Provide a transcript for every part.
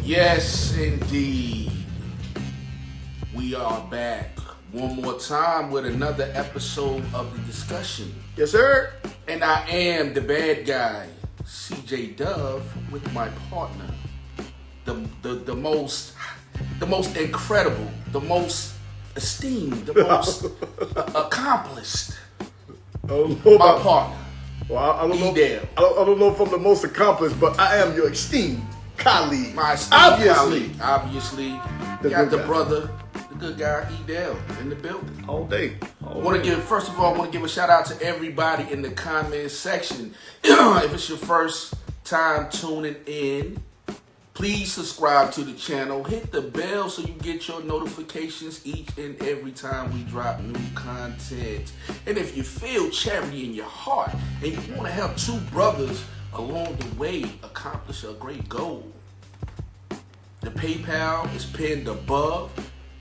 Yes, indeed. We are back one more time with another episode of the discussion. Yes, sir. And I am the bad guy, CJ Dove, with my partner, the most incredible, the most esteemed, the most accomplished. My partner. Well, I don't know. E-Dale. I don't know if I'm the most accomplished, but I am your esteemed colleague. My esteemed colleague. Obviously, The got good the guy. brother, the good guy, E-Dale, in the building. All day. First of all, I want to give a shout out to everybody in the comment section. If it's your first time tuning in, please subscribe to the channel. Hit the bell so you get your notifications each and every time we drop new content. And if you feel charity in your heart and you want to help two brothers along the way accomplish a great goal, the PayPal is pinned above.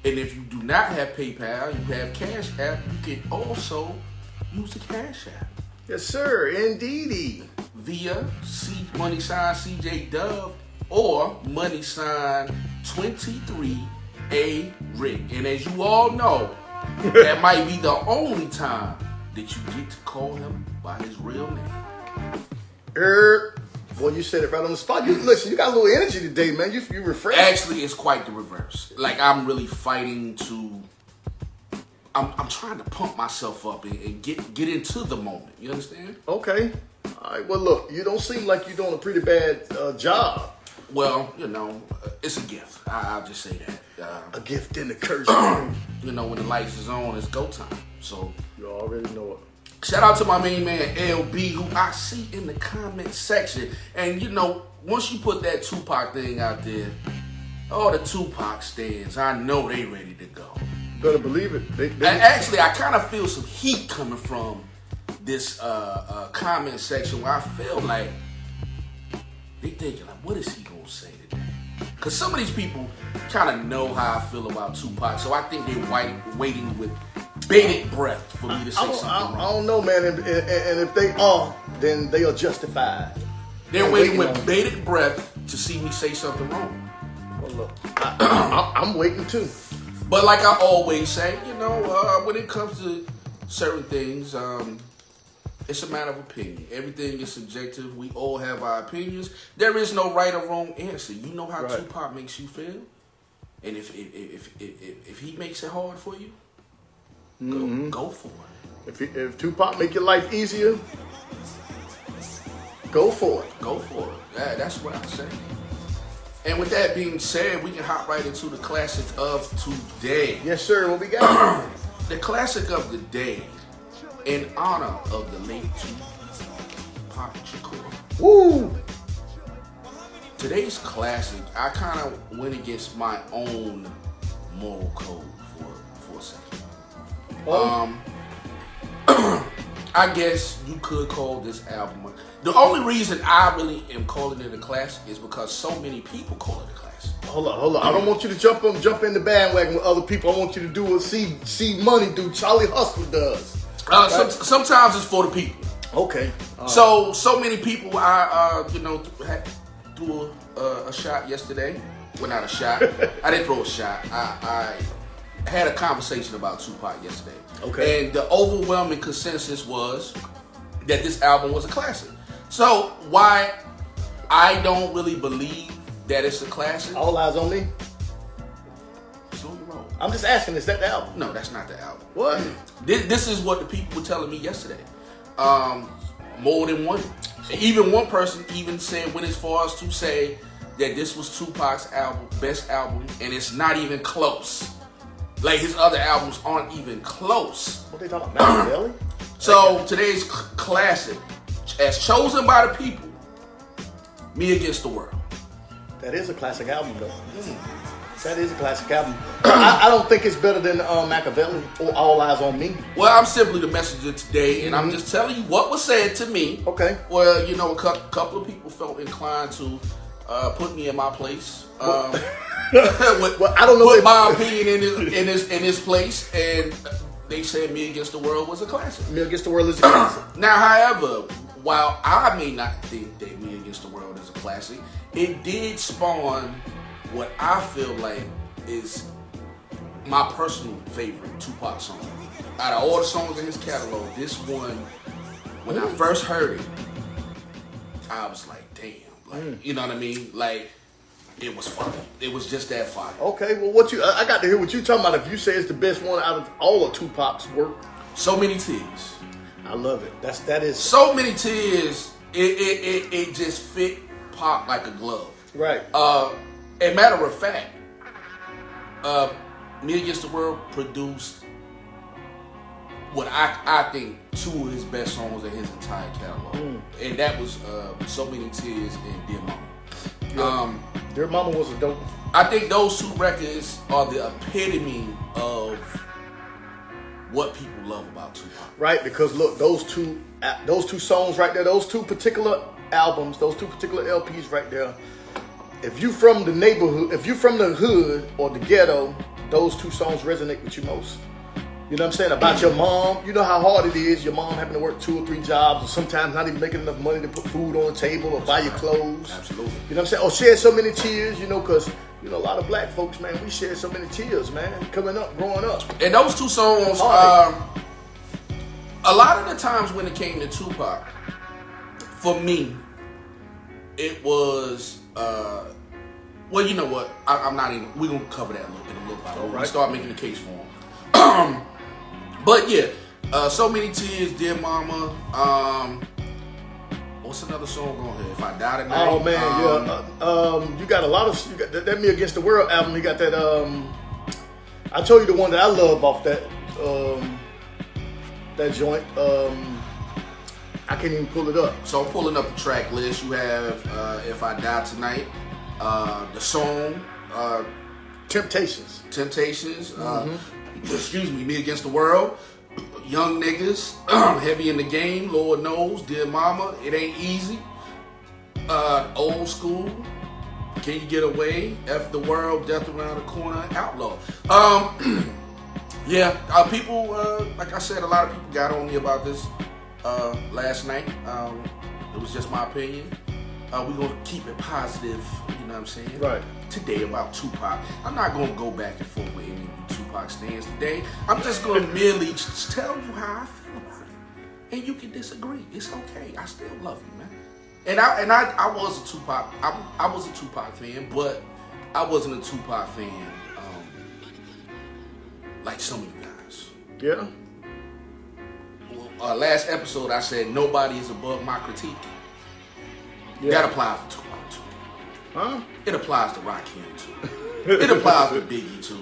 And if you do not have PayPal, you have Cash App, you can also use the Cash App Yes, sir. Indeedy. via money sign CJ Dove or money sign 23A Rick. And as you all know, that might be the only time that you get to call him by his real name. Boy, you said it right on the spot. Listen, you got a little energy today, man. You refreshed. Actually, it's quite the reverse. Like, I'm really fighting to... I'm trying to pump myself up and get into the moment. You understand? Okay. All right. Well, look, you don't seem like you're doing a pretty bad job. Well, it's a gift. I'll just say that. A gift and a curse. When the lights is on, it's go time. So, You already know it. shout out to my main man, LB, who I see in the comment section. And, once you put that Tupac thing out there, all the Tupac stands, I know they ready to go. Better believe it. And actually, I kind of feel some heat coming from this comment section where I feel like they thinking, like, what is he going to say today? Because some of these people kind of know how I feel about Tupac, so I think they're waiting with bated breath for me to say something wrong. I don't know, man. And if they are, then they are justified. They're waiting with bated breath to see me say something wrong. Well, look, I'm waiting too. But like I always say, when it comes to certain things, it's a matter of opinion. Everything is subjective. We all have our opinions. There is no right or wrong answer. You know how Right. Tupac makes you feel, and if he makes it hard for you, go for it. If Tupac make your life easier, go for it. Go for it. That's what I say. And with that being said, we can hop right into the classic of today. Yes, sir. What we got? The classic of the day, in honor of the late Tupac Shakur. Woo! Today's classic, I kind of went against my own moral code for a second. I guess you could call this album. The only reason I really am calling it a classic is because so many people call it a classic. Hold on. I don't want you to jump in the bandwagon with other people. I want you to do what C Money do. Charlie Hustle does. Sometimes it's for the people. Okay. So many people, I threw a shot yesterday. Well, not a shot. I didn't throw a shot. I had a conversation about Tupac yesterday. Okay. And the overwhelming consensus was that this album was a classic. So why I don't really believe that it's a classic. All Eyes on Me. It's on your own. I'm just asking, is that the album? No, that's not the album. What? This is what the people were telling me yesterday. More than one. Even one person even went as far as to say that this was Tupac's best album, and it's not even close. Like, his other albums aren't even close. What they talking about? Machiavelli? So today's classic, as chosen by the people, Me Against the World. That is a classic album, though. That is a classic album. I don't think it's better than Machiavelli or All Eyes on Me. Well, I'm simply the messenger today, and I'm just telling you what was said to me. Okay. Well, a couple of people felt inclined to put me in my place. Well, I don't know. Put my opinion in his place, and they said Me Against the World was a classic. Me Against the World is a classic. Now, however, while I may not think that Me Against the World is a classic, it did spawn what I feel like is my personal favorite Tupac song. Out of all the songs in his catalog, this one, when I first heard it, I was like, damn. Like, you know what I mean? Like, it was fire. It was just that fire. Okay, well, I got to hear what you talking about. If you say it's the best one out of all of Tupac's work, So Many Tears. I love it. That is So Many Tears. It just fit Pac like a glove. right. As a matter of fact, Me Against the World produced what I think two of his best songs in his entire catalog, and that was So Many Tears and Dear Mama. Dear Mama was a dope. I think those two records are the epitome of what people love about Tupac. Right, because look, those two songs right there, those two particular albums, those two particular LPs right there. If you from the neighborhood, if you from the hood or the ghetto, those two songs resonate with you most. You know what I'm saying? About your mom, you know how hard it is, your mom having to work 2 or 3 jobs, or sometimes not even making enough money to put food on the table or buy your clothes. Absolutely. You know what I'm saying? Or shed so many tears, you know, because, you know, a lot of black folks, man, we shed so many tears, man, coming up, growing up. And those two songs, a lot of the times when it came to Tupac, for me, it was, well, you know what? I'm not even, we're going to cover that in a little bit. We'll start making the case for him. But yeah, So Many Tears, Dear Mama. What's another song on here? If I Die Tonight. Oh man, you got a lot of, you got that Me Against the World album. You got that. I told you the one that I love off that that joint. I can't even pull it up. So I'm pulling up the track list. You have If I Die Tonight, the song Temptations. Excuse me, Me Against the World, Young Niggas, Heavy in the Game, Lord Knows, Dear Mama, It Ain't Easy, Old School, Can You Get Away, F the World, Death Around the Corner, Outlaw. People, like I said, a lot of people got on me about this last night. It was just my opinion. We're going to keep it positive, you know what I'm saying? Right. Today about Tupac. I'm not going to go back and forth with any of you Tupac stands today. I'm just going to merely just tell you how I feel about it. And you can disagree. It's okay. I still love you, man. And I was a Tupac. I was a Tupac fan, but I wasn't a Tupac fan like some of you guys. Yeah. Last episode, I said nobody is above my critique. Yeah. That applies to Tupac too. Huh? It applies to Rakim too. It applies to Biggie too.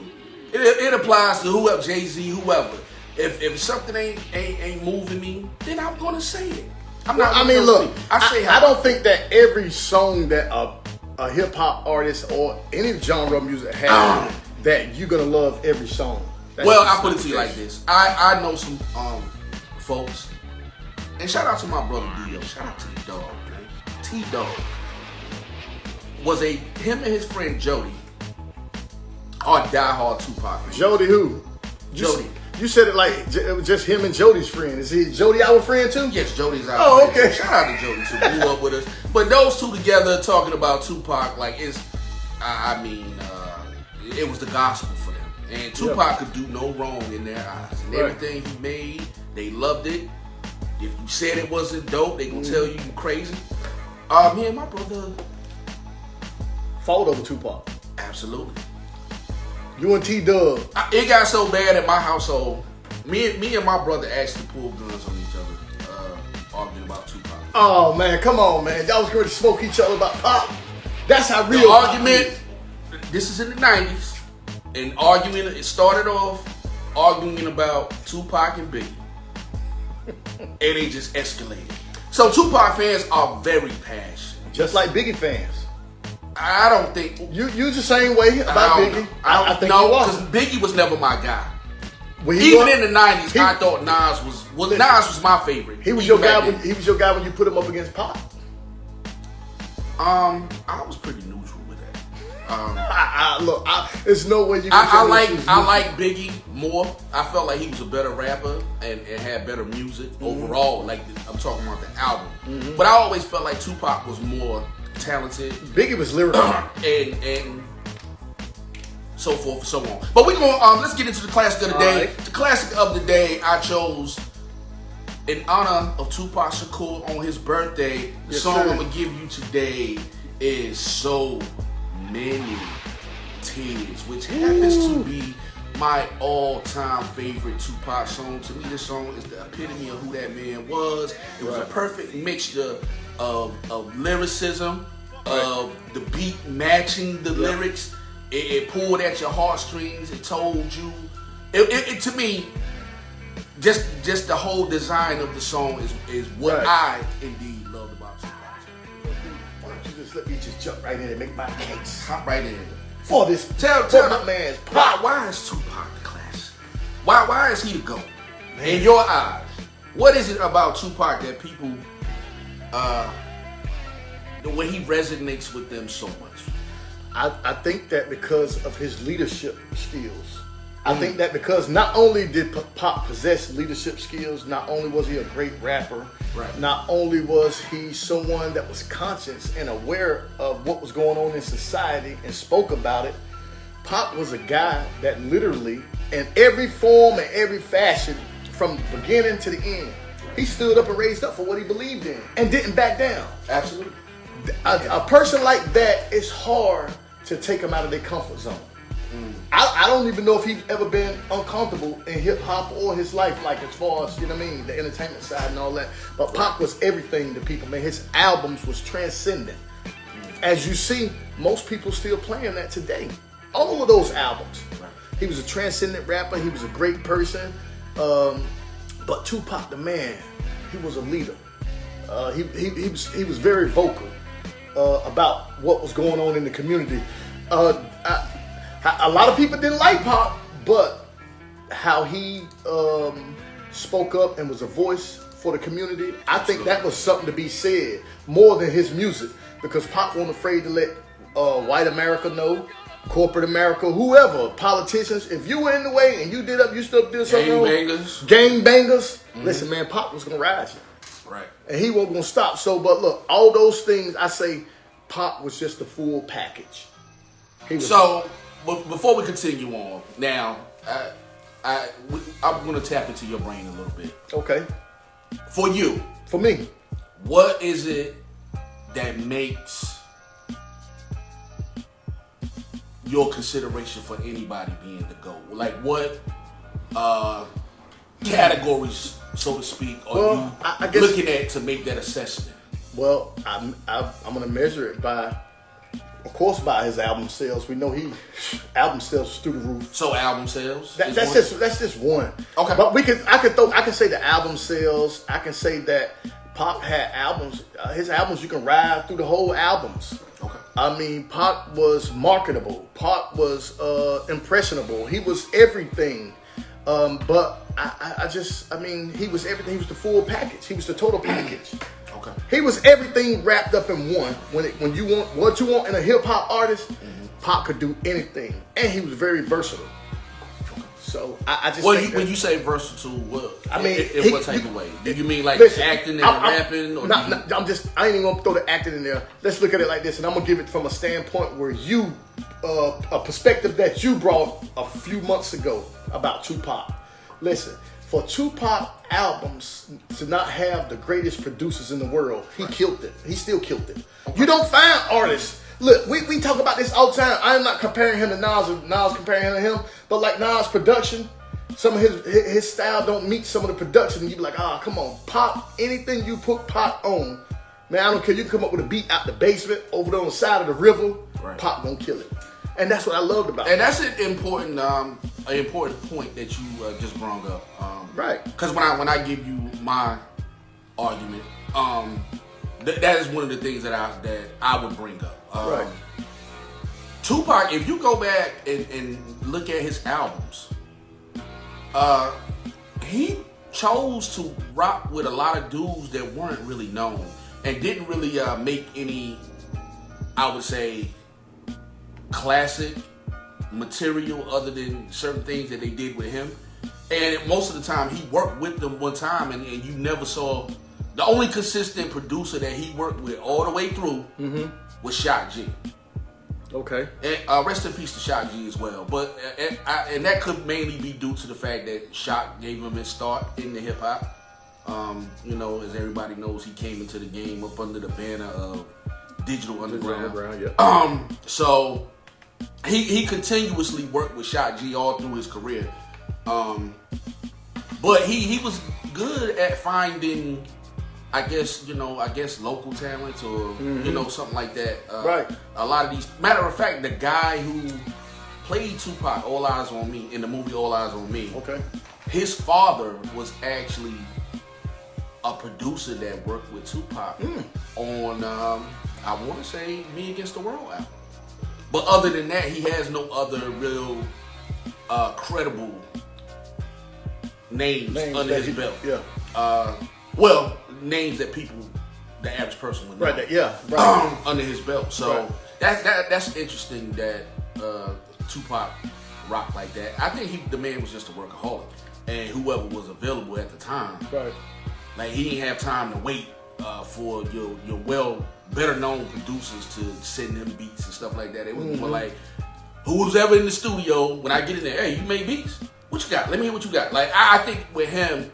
It applies to whoever, Jay-Z, whoever. If something ain't moving me, then I'm gonna say it. I'm not. I mean, look. I don't think that every song that a hip hop artist or any genre of music has that you're gonna love every song. Well, I put it to you like this. I know some folks, and shout out to my brother Dio. Shout out to the dog, man. T-Dog was him and his friend Jody are diehard Tupac fans. Jody who? Jody. You said it like it was just him and Jody's friend. Is he Jody our friend too? Yes, Jody's our friend. Okay. So shout out to Jody too. Grew up with us. But those two together talking about Tupac, like it was the gospel for them. And Tupac could do no wrong in their eyes. And everything he made, they loved it. If you said it wasn't dope, they gonna tell you crazy. Me and my brother fought over Tupac. Absolutely. You and T-Dub. It got so bad in my household. Me and my brother actually pulled guns on each other, arguing about Tupac. Oh man, come on, man! Y'all was going to smoke each other about Pop. That's how real. The argument. This is in the '90s, and arguing. It started off arguing about Tupac and Biggie, and it just escalated. So Tupac fans are very passionate, just like Biggie fans. I don't think you the same way about Biggie. I think no, because Biggie was never my guy. Even in the '90s, I thought Nas was my favorite. He was your guy when you put him up against Pop. I was pretty neutral with that. Look, there's no way you. I like Biggie more. I felt like he was a better rapper and had better music overall. Like I'm talking about the album, but I always felt like Tupac was more talented. Biggie was lyrical, and so forth and so on. But we're gonna let's get into the classic of the day. Right. The classic of the day I chose in honor of Tupac Shakur on his birthday. The song I'm gonna give you today is "So Many Tears," which happens to be my all-time favorite Tupac song. To me, this song is the epitome of who that man was. It was a perfect mixture of lyricism, of the beat matching the lyrics. It pulled at your heartstrings. It told you. It to me, just the whole design of the song is what I indeed loved about Tupac. Why don't you just let me just jump right in and make my case? Hop right in. For this, Tell my man's why is Tupac the classic? Why is he the GOAT? In your eyes, what is it about Tupac that people, the way he resonates with them so much? I think that because of his leadership skills. I think that because not only did Pac possess leadership skills, not only was he a great rapper, not only was he someone that was conscious and aware of what was going on in society and spoke about it, Pac was a guy that literally, in every form and every fashion, from the beginning to the end, he stood up and raised up for what he believed in and didn't back down. Absolutely. A person like that, it's hard to take him out of their comfort zone. I don't even know if he's ever been uncomfortable in hip hop or his life, like as far as, you know what I mean, the entertainment side and all that. But Pac was everything to people, man. His albums was transcendent. As you see, most people still playing that today. All of those albums. He was a transcendent rapper. He was a great person. But Tupac, the man, he was a leader. He was very vocal about what was going on in the community. A lot of people didn't like Pac, but how he spoke up and was a voice for the community, I think that was something to be said more than his music, because Pac wasn't afraid to let white America know, corporate America, whoever, politicians, if you were in the way and you stood up, did something wrong, gangbangers. Listen, man, Pac was gonna rise you, right? And he wasn't gonna stop. So, but look, all those things, I say, Pac was just the full package. So, before we continue on, now, I'm going to tap into your brain a little bit. Okay. For you. For me. What is it that makes your consideration for anybody being the GOAT? Like, what categories, so to speak, are you looking at to make that assessment? Well, I'm going to measure it by, of course, by his album sales. We know album sales through the roof. So album sales? That's just one. Okay. But I can say the album sales. I can say that Pac had albums. His albums, you can ride through the whole albums. Okay. I mean, Pac was marketable. Pac was impressionable. He was everything. But I mean, he was everything. He was the full package. He was the total package. Okay. He was everything wrapped up in one. When you want what you want in a hip hop artist, Pac could do anything, and he was very versatile. So I just when you say versatile, what? I mean, in what type of way? Do you mean like acting and rapping? Or I ain't even gonna throw the acting in there. Let's look at it like this, and I'm gonna give it from a standpoint where a perspective that you brought a few months ago about Tupac. Listen, for Tupac albums to not have the greatest producers in the world, he killed it. He still killed it. Okay. You don't find artists. Look, we talk about this all the time. I'm not comparing him to Nas or Nas comparing him to him, but like Nas' production, some of his style don't meet some of the production, and you be like, come on, Pac, anything you put Pac on, man, I don't care. You can come up with a beat out the basement, over there on the side of the river, Pac gonna kill it. And that's what I loved about it. And that's an important point that you just brought up. Right. Because when I give you my argument, that is one of the things that I would bring up. Right. Tupac, if you go back and look at his albums, he chose to rock with a lot of dudes that weren't really known and didn't really make any, I would say, classic material other than certain things that they did with him. And most of the time he worked with them one time, and you never saw. The only consistent producer that he worked with all the way through was Shock G. Okay. And rest in peace to Shock G as well. But and that could mainly be due to the fact that Shock gave him his start in the hip hop. You know, as everybody knows, he came into the game up under the banner of Digital Underground. Yeah. So he continuously worked with Shock G all through his career. But he was good at finding, I guess local talents or something like that. Right. A lot of these. Matter of fact, the guy who played Tupac, All Eyes on Me, in the movie All Eyes on Me. Okay. His father was actually a producer that worked with Tupac on I want to say Me Against the World album. But other than that, he has no other real credible names under his belt. Yeah. Well, names that people, the average person would know. Right. Yeah. Right. Under his belt. So that's interesting that Tupac rocked like that. I think the man was just a workaholic, and whoever was available at the time, Right. like he didn't have time to wait for your better known producers to send him beats and stuff like that. It was more like who's ever in the studio when I get in there, hey, you made beats? What you got? Let me hear what you got. Like I think with him,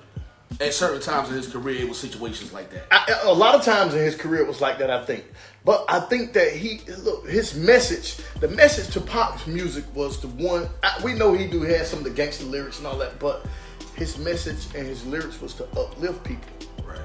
at certain times in his career, it was situations like that. A lot of times in his career it was like that, I think. But I think that his message, the message to Pac's music was the one. We know he had some of the gangster lyrics and all that, but his message and his lyrics was to uplift people. Right.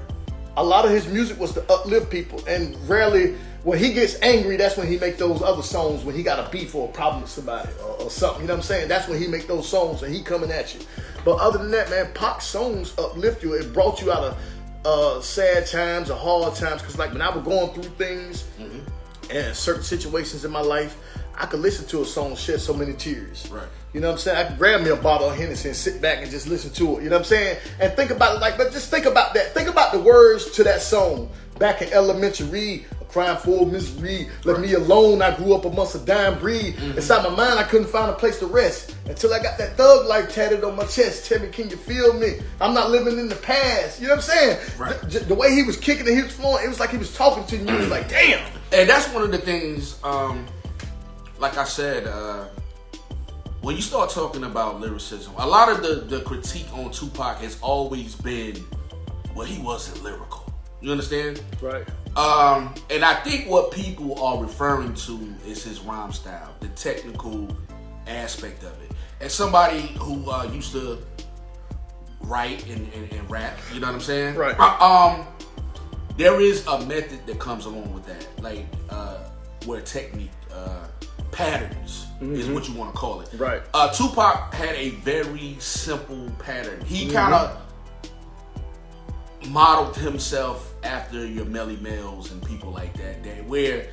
A lot of his music was to uplift people, and rarely when he gets angry, that's when he make those other songs when he got a beef or a problem with somebody or something. You know what I'm saying? That's when he make those songs and he coming at you. But other than that, man, Pac's songs uplift you. It brought you out of sad times or hard times. Because like when I was going through things and certain situations in my life, I could listen to a song, shed so many tears. Right. You know what I'm saying? I could grab me a bottle of Hennessy and sit back and just listen to it. You know what I'm saying? And think about it but just think about that. Think about the words to that song. Back in elementary, a crime full of misery. Left me alone, I grew up amongst a dying breed. Inside my mind, I couldn't find a place to rest. Until I got that thug life tatted on my chest. Tell me, can you feel me? I'm not living in the past. You know what I'm saying? Right. The way he was kicking and he was flowing, it was like he was talking to you. It was like, damn. And that's one of the things, like I said, when you start talking about lyricism, a lot of the critique on Tupac has always been, well, he wasn't lyrical. You understand? Right. And I think what people are referring to is his rhyme style, the technical aspect of it. As somebody who used to write and rap, you know what I'm saying? Right. There is a method that comes along with that, like where technique, patterns is what you want to call it. Right. Tupac had a very simple pattern. He kind of modeled himself after your Melly Mel's and people like that, where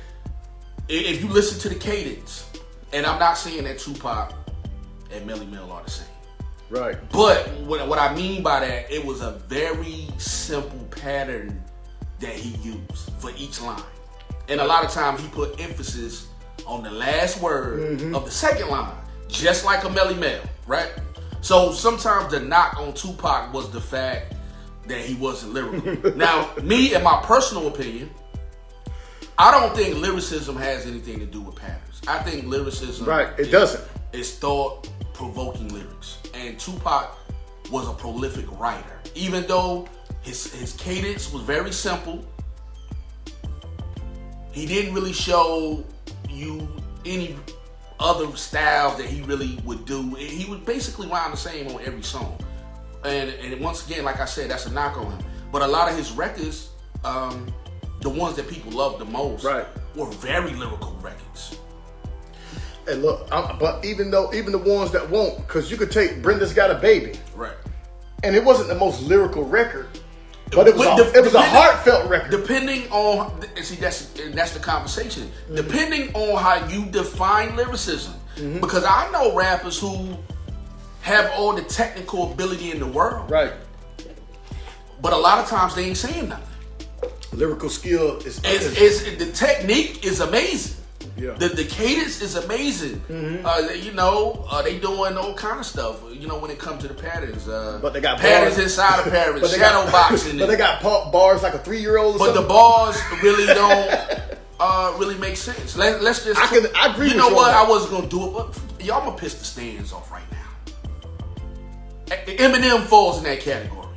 if you listen to the cadence, and I'm not saying that Tupac and Melly Mel are the same. Right. But what I mean by that, it was a very simple pattern that he used for each line. And a lot of times he put emphasis on the last word of the second line, just like a Melly Mel, right? So sometimes the knock on Tupac was the fact that he wasn't lyrical. Now, me, in my personal opinion, I don't think lyricism has anything to do with patterns. I think lyricism doesn't. It's thought-provoking lyrics. And Tupac was a prolific writer. Even though his cadence was very simple, he didn't really show you any other styles that he really would do. He would basically rhyme the same on every song. And once again, like I said, that's a knock on him. But a lot of his records, the ones that people love the most, were very lyrical records. And look, but even the ones that won't, because you could take Brenda's Got a Baby, right? And it wasn't the most lyrical record, but it was a heartfelt record. Depending on, see, that's the conversation. Depending on how you define lyricism, because I know rappers who have all the technical ability in the world, right? But a lot of times they ain't saying nothing. Lyrical skill is the technique is amazing. Yeah. The cadence is amazing. They doing all kind of stuff. When it comes to the patterns. But they got patterns bars inside of patterns, shadow boxing. But they got bars like a 3-year-old. But the bars really don't. really make sense. Let's just. I agree. You know what? I wasn't gonna do it, but y'all gonna piss the stands off right now. Eminem falls in that category.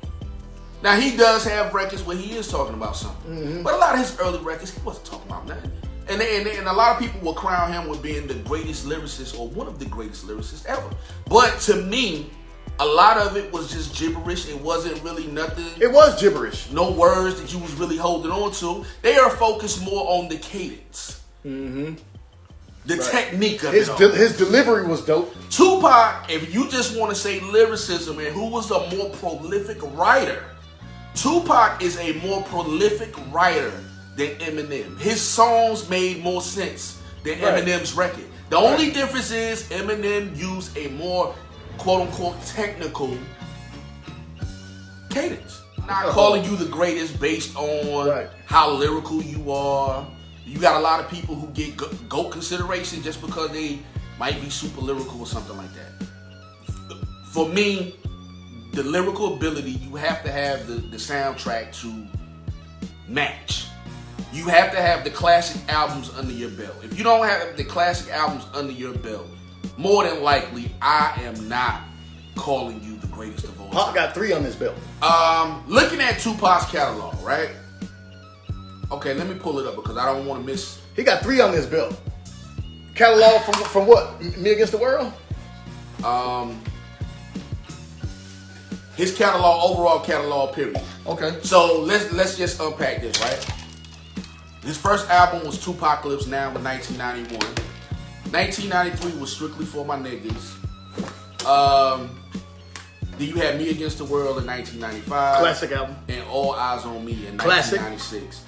Now he does have records where he is talking about something, but a lot of his early records he wasn't talking about nothing. And a lot of people will crown him with being the greatest lyricist or one of the greatest lyricists ever. But to me, a lot of it was just gibberish. It wasn't really nothing. It was gibberish. No words that you was really holding on to. They are focused more on the cadence. The technique of it all. His delivery was dope. Tupac, if you just want to say lyricism and who was a more prolific writer, Tupac is a more prolific writer than Eminem. His songs made more sense than Eminem's record. The only difference is Eminem used a more quote-unquote technical cadence. Not calling you the greatest based on how lyrical you are. You got a lot of people who get GOAT consideration just because they might be super lyrical or something like that. For me, the lyrical ability, you have to have the soundtrack to match. You have to have the classic albums under your belt. If you don't have the classic albums under your belt, more than likely, I am not calling you the greatest of all time. Pac got 3 on his belt. Looking at Tupac's catalog, right? Okay, let me pull it up because I don't want to miss. He got 3 on his belt. Catalog from what? Me Against the World? His catalog, overall catalog, period. Okay. So let's just unpack this, right? His first album was Tupacalypse Now in 1991. 1993 was Strictly For My Niggas. Then you had Me Against the World in 1995. Classic album. And All Eyes on Me in Classic. 1996.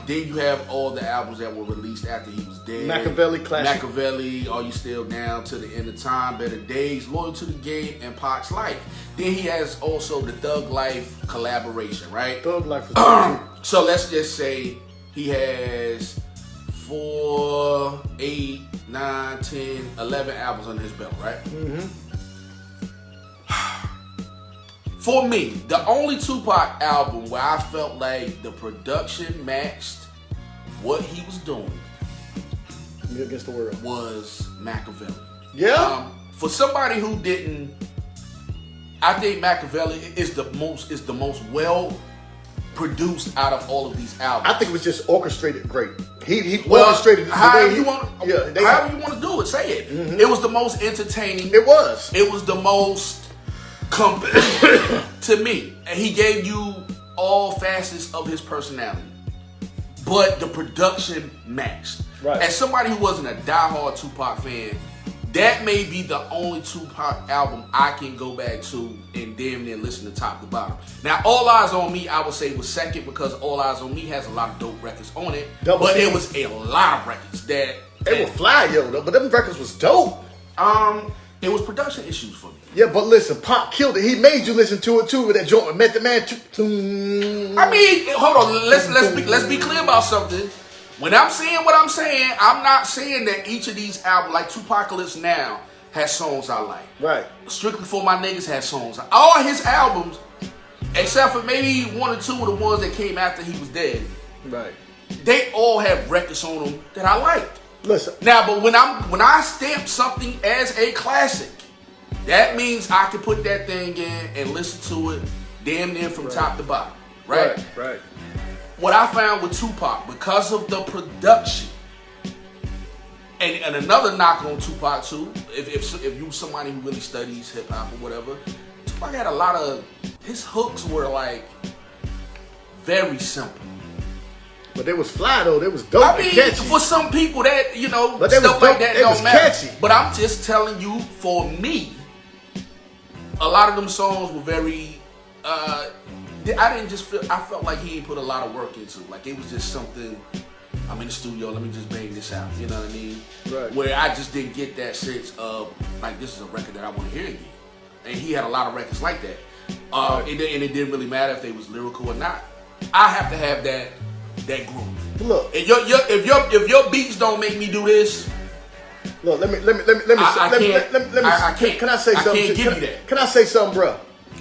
Then you have all the albums that were released after he was dead. Machiavelli, classic. Machiavelli, Are You Still Down, To the End of Time, Better Days, Loyal to the Game, and Pac's Life. Then he has also the Thug Life collaboration, right? Thug Life was So let's just say he has 4, 8, 9, 10, 11 albums on his belt, right? For me, the only Tupac album where I felt like the production matched what he was doing Me Against the World was Machiavelli. Yeah. For somebody who didn't, I think Machiavelli is the most well produced out of all of these albums. I think it was just orchestrated great. He orchestrated however the way you want. However you want to do it, say it. It was the most entertaining. It was. It was the most complete to me. And he gave you all facets of his personality, but the production matched. Right. As somebody who wasn't a diehard Tupac fan, that may be the only Tupac album I can go back to and damn near listen to top to bottom. Now, All Eyes on Me, I would say was second because All Eyes on Me has a lot of dope records on it. But it was a lot of records that they were fly, yo. But them records was dope. It was production issues for me. Yeah, but listen, Pac killed it. He made you listen to it too with that joint with Method Man. I mean, hold on. Let's be clear about something. When I'm saying what I'm saying, I'm not saying that each of these albums, like Tupacalypse Now, has songs I like. Right. Strictly For My Niggas has songs. All his albums, except for maybe 1 or 2 of the ones that came after he was dead, Right. they all have records on them that I liked. Listen. Now, but when I stamp something as a classic, that means I can put that thing in and listen to it damn near from top to bottom. Right? Right. What I found with Tupac, because of the production, and another knock on Tupac too, if you somebody who really studies hip hop or whatever, Tupac had a lot of, his hooks were like very simple. But they was fly though. They was dope. I mean, catchy. For some people that, but they stuff was like that they don't was matter. catchy. But I'm just telling you, for me, a lot of them songs were very, I felt like he didn't put a lot of work into it. Like it was just something, I'm in the studio, let me just bang this out. You know what I mean? Right. Where I just didn't get that sense of, like, this is a record that I want to hear again. And he had a lot of records like that. And it didn't really matter if they was lyrical or not. I have to have that groove. Look, if your beats don't make me do this, look. Let me. I can't. Can I say something? I can't give you that. Can I say something, bro?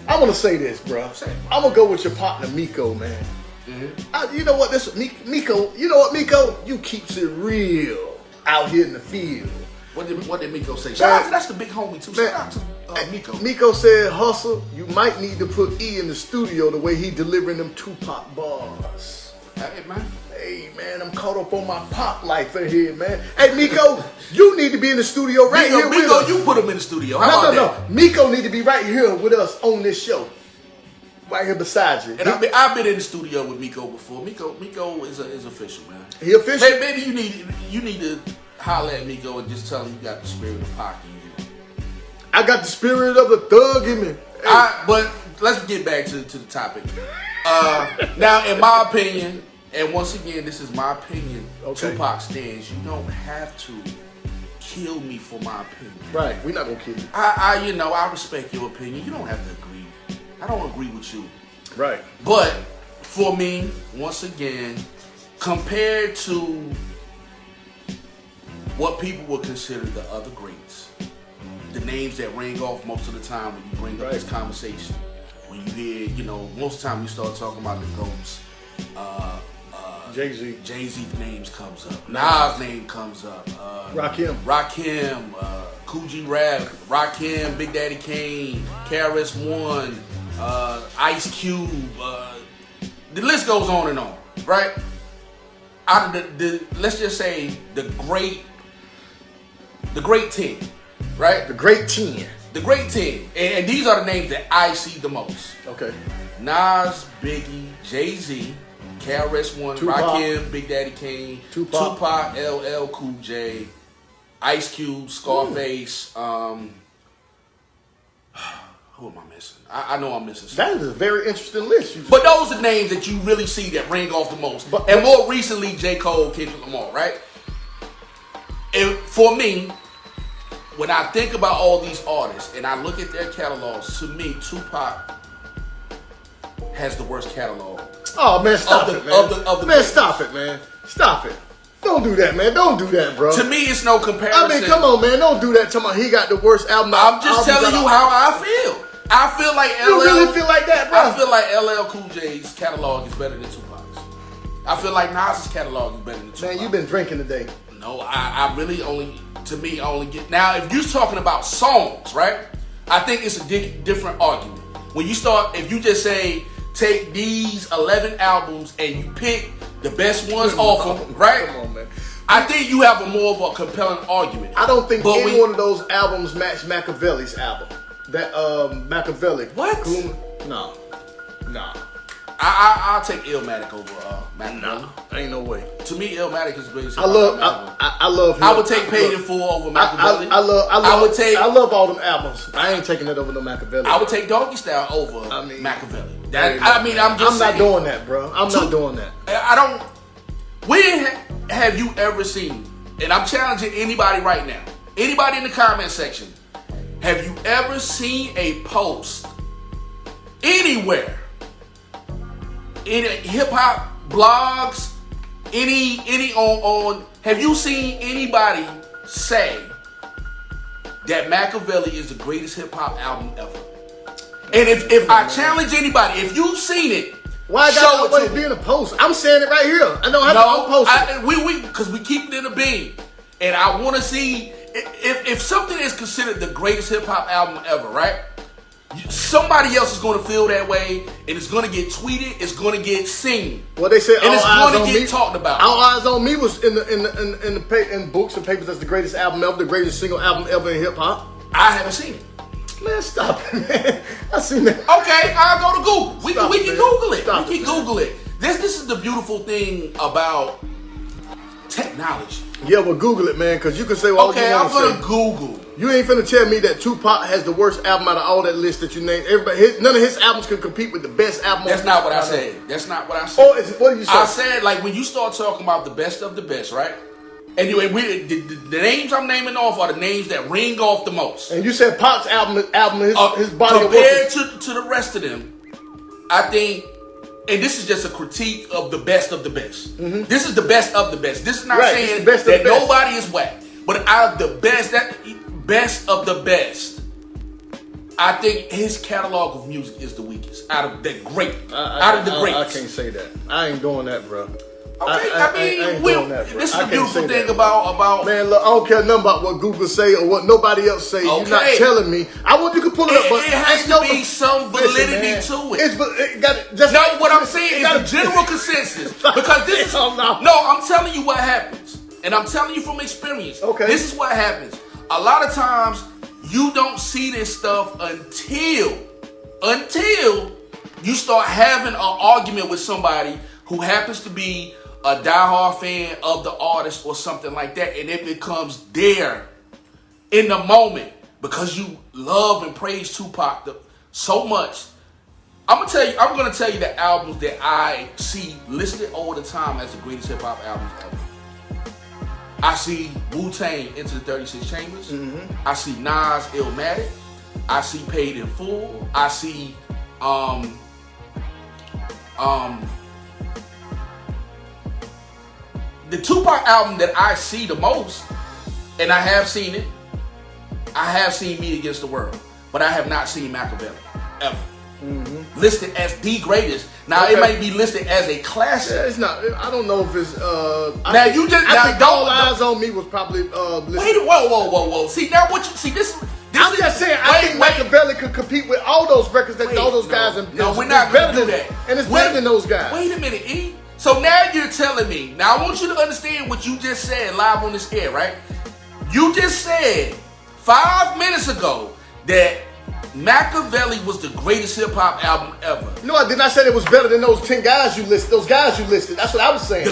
I want to say this, bro. Say it, bro. I'm gonna go with your partner Miko, man. You know what? This Miko. You know what, Miko? You keeps it real out here in the field. What did Miko say? Shout out to, that's the big homie too. Shout out to Miko. Miko said, "Hustle, you might need to put E in the studio the way he delivering them Tupac bars." Hey man. Hey man, I'm caught up on my pop life right here, man. Hey Miko, you need to be in the studio right here with us. You put him in the studio. How about that? Miko need to be right here with us on this show. Right here beside you. And I've been in the studio with Miko before. Miko is official, man. He official. Maybe you need to holler at Miko and just tell him you got the spirit of Pac in you. I got the spirit of the thug in me. Hey. But let's get back to the topic. Now, in my opinion, and once again, this is my opinion. Okay. Tupac stands. You don't have to kill me for my opinion. Right. We're not gonna kill you. I respect your opinion. You don't have to agree. I don't agree with you. Right. But for me, once again, compared to what people would consider the other greats, the names that ring off most of the time when you bring up this conversation, when you hear, most of the time you start talking about the GOATs, Jay-Z names comes up, Nas name comes up, Rakim, Kool G Rap, Rakim, Big Daddy Kane, KRS-One, Ice Cube, the list goes on and on, right? Out of let's just say the great 10, right? The great 10. The great 10. And these are the names that I see the most. Okay. Nas, Biggie, Jay-Z, KRS-One, Rakim, Big Daddy Kane, Tupac, LL Cool J, Ice Cube, Scarface, who am I missing? I know I'm missing some. That is a very interesting list. But those are names that you really see that ring off the most. And more recently, J. Cole, Kendrick Lamar, right? And for me, when I think about all these artists and I look at their catalogs, to me, Tupac has the worst catalog. Oh man, stop it, man. Man, stop it, man. Stop it. Don't do that, man. Don't do that, bro. To me, it's no comparison. I mean, come on, man. Don't do that. Tell me he got the worst album. I'm just telling you how I feel. I feel like LL. You really feel like that, bro? I feel like LL Cool J's catalog is better than Tupac's. I feel like Nas's catalog is better than Tupac's. Man, you've been drinking today. No, I really only get... Now, if you're talking about songs, right? I think it's a different argument. When you start, if you just say, take these 11 albums and you pick the best ones off them, right? Come on, man. I think you have more of a compelling argument. I don't think any one of those albums match Machiavelli's album. That Machiavelli. What? No. I'll take Illmatic over Machiavelli. Nah, ain't no way. To me, Illmatic is the greatest. I love him. I would take Paid in Full over Machiavelli. I love all them albums. I ain't taking that over no Machiavelli. I would take Doggy Style over Machiavelli. I'm not doing that, bro. I'm not doing that. When have you ever seen, and I'm challenging anybody right now, anybody in the comment section, have you ever seen a post anywhere, in hip hop blogs, any on, have you seen anybody say that Machiavelli is the greatest hip hop album ever? And if I challenge anybody, if you've seen it, why I gotta always be in a post? I'm saying it right here. I don't have to post it. Because we keep it in a beam. And I want to see if something is considered the greatest hip hop album ever, right? Somebody else is going to feel that way, and it's going to get tweeted. It's going to get seen. Well, they said and it's going to get talked about. All Eyes on Me was in books and papers as the greatest album ever, the greatest single album ever in hip hop. I haven't seen it. Man, stop it, man. I seen that. Okay, I'll go to Google. We can Google it. We can Google it. This is the beautiful thing about technology. Yeah, well, Google it, man, because you can say what you want to say. Okay, I'm going to Google. You ain't finna tell me that Tupac has the worst album out of all that list that you named. None of his albums can compete with the best album. That's not what I said. That's not what I said. Oh, what did you say? I said, like, when you start talking about the best of the best, right? Anyway, the names I'm naming off are the names that ring off the most. And you said Pac's album his body compared to the rest of them, I think, and this is just a critique of the best of the best. Mm-hmm. This is the best of the best. This is not saying that nobody is whack, but out of the best of the best, I think his catalog of music is the weakest out of the greats. I can't say that. I ain't doing that, bro. Okay, I ain't doing that, bro. This is the beautiful thing about man. Look, I don't care nothing about what Google say or what nobody else say. Okay. You're not telling me. I want you to pull it up, but it has to be some validity to it. No, what I'm saying is the general consensus because this is no. I'm telling you what happens, and I'm telling you from experience. Okay, this is what happens. A lot of times you don't see this stuff until you start having an argument with somebody who happens to be a diehard fan of the artist or something like that, and it becomes there in the moment because you love and praise Tupac so much. I'm gonna tell you the albums that I see listed all the time as the greatest hip hop albums ever. I see Wu-Tang Into the 36 Chambers. Mm-hmm. I see Nas Illmatic. I see Paid in Full. I see the Tupac album that I see the most, and I have seen it. I have seen Me Against the World, but I have not seen Machiavelli ever. Mm-hmm. Listed as the greatest. Now it might be listed as a classic. Yeah, it's not. I don't know if it's. I think All Eyes on Me was probably. Listed. Wait, whoa. See now what you see this. I'm just saying. I think Machiavelli could compete with all those records that all those guys. No, we're not going to do that. And it's better than those guys. Wait a minute, E. So now you're telling me. Now I want you to understand what you just said live on this air, right? You just said 5 minutes ago that Machiavelli was the greatest hip hop album ever. No, I did not say it was better than those 10 guys you listed. Those guys you listed. That's what I was saying.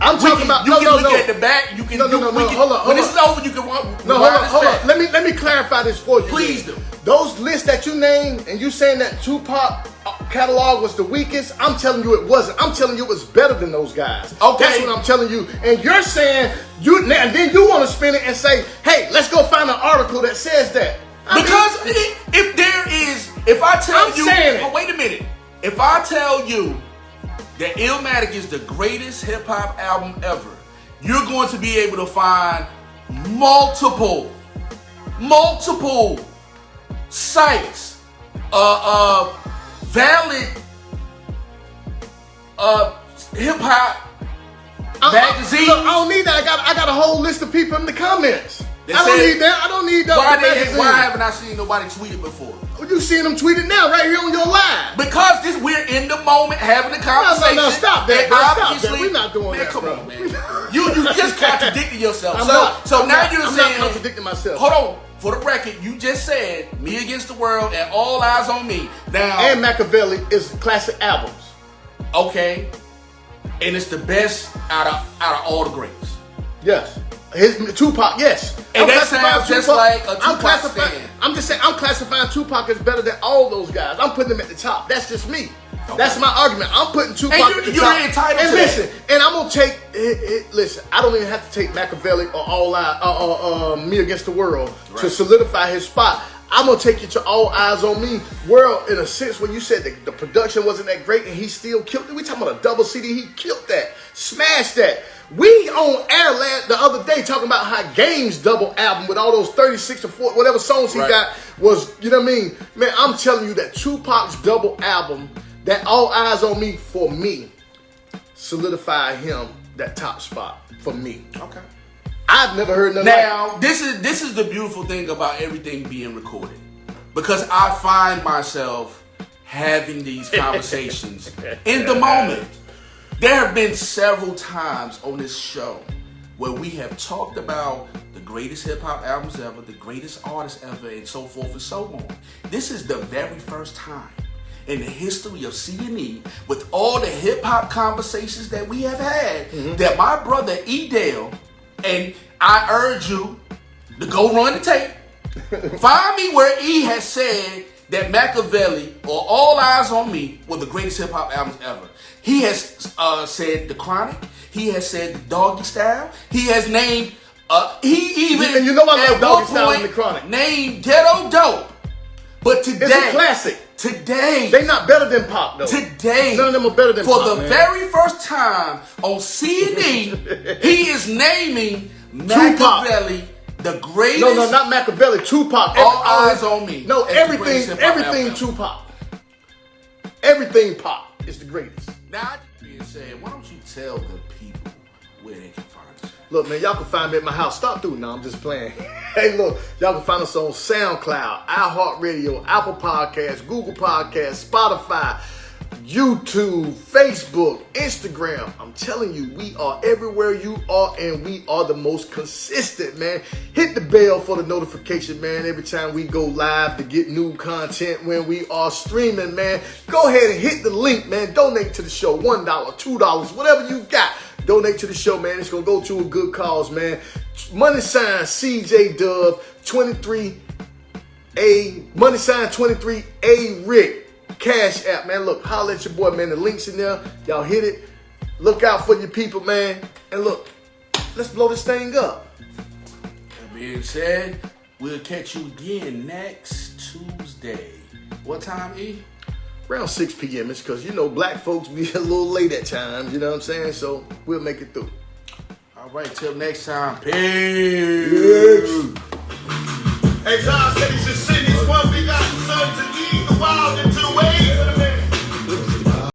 I'm talking about. You can look at the back. You can. No. Hold on. When this is over, you can. Hold on. Let me clarify this for you. Please do. Those lists that you named and you saying that Tupac catalog was the weakest, I'm telling you it wasn't. I'm telling you it was better than those guys. Okay. That's what I'm telling you. And you're saying and then you want to spin it and say, hey, let's go find an article that says that. If I tell you, wait a minute. If I tell you that Illmatic is the greatest hip hop album ever, you're going to be able to find multiple sites, valid hip hop magazines. I don't need that. I got a whole list of people in the comments. I don't need that. Why haven't I seen nobody tweet it before? You seeing them tweet it now, right here on your live. Because we're in the moment having a conversation. No, stop that. Stop that. We're not doing that, come bro. on, man. You just contradicted yourself. I'm not contradicting myself. Hold on. For the record, you just said Me Against the World and All Eyes on Me. Now, and Machiavelli is classic albums. Okay. And it's the best out of all the greats. Yes. Tupac, yes. And that sounds just like a Tupac fan. I'm just saying, I'm classifying Tupac as better than all those guys. I'm putting them at the top. That's just me. Okay. That's my argument. I'm putting Tupac at the top. You're entitled to listen, that. And I'm gonna take. Listen, I don't even have to take Machiavelli or All Eyes, Me Against the World to solidify his spot. I'm gonna take you to All Eyes on Me World in a sense where you said the production wasn't that great and he still killed it. We talking about a double CD. He killed that, smashed that. We on air the other day talking about how Game's double album with all those 36 or 40, whatever songs he got was, you know what I mean? Man, I'm telling you that Tupac's double album, that All Eyes on Me, for me, solidified him that top spot for me. Okay. I've never heard nothing Now, this is the beautiful thing about everything being recorded. Because I find myself having these conversations in the moment. There have been several times on this show where we have talked about the greatest hip hop albums ever, the greatest artists ever, and so forth and so on. This is the very first time in the history of C&E, with all the hip hop conversations that we have had, that my brother E. Dale, and I urge you to go run the tape. Find me where E has said that Machiavelli or All Eyes on Me were the greatest hip hop albums ever. He has said The Chronic. He has said The Doggy Style. He has named. He even and you know I love Doggy Style and The Chronic. Named Ghetto Dope. But today, it's a classic. Today, they not better than Pop though. Today, none of them are better than Pop. For the very first time on C&E, he is naming Machiavelli The greatest. No, not Machiavelli. Tupac. All eyes on me. No, That's the greatest everything hip-hop album. Tupac. Everything pop is the greatest. Now, that being said, why don't you tell the people where they can find us? Look, man, y'all can find me at my house. Stop through now. I'm just playing. Hey, look, y'all can find us on SoundCloud, iHeartRadio, Apple Podcasts, Google Podcasts, Spotify, YouTube, Facebook, Instagram. I'm telling you, we are everywhere you are, and we are the most consistent, man. Hit the bell for the notification, man, every time we go live to get new content when we are streaming, man. Go ahead and hit the link, man. Donate to the show. $1, $2, whatever you got. Donate to the show, man. It's going to go to a good cause, man. Money sign CJ Dove 23A. Money sign 23A Rick. Cash App, man. Look, holla at your boy, man. The link's in there. Y'all hit it. Look out for your people, man. And look, let's blow this thing up. That being said, we'll catch you again next Tuesday. What time, E? Around 6 p.m. It's because, you know, black folks be a little late at times. You know what I'm saying? So we'll make it through. All right, till next time. Peace. Hey, John said he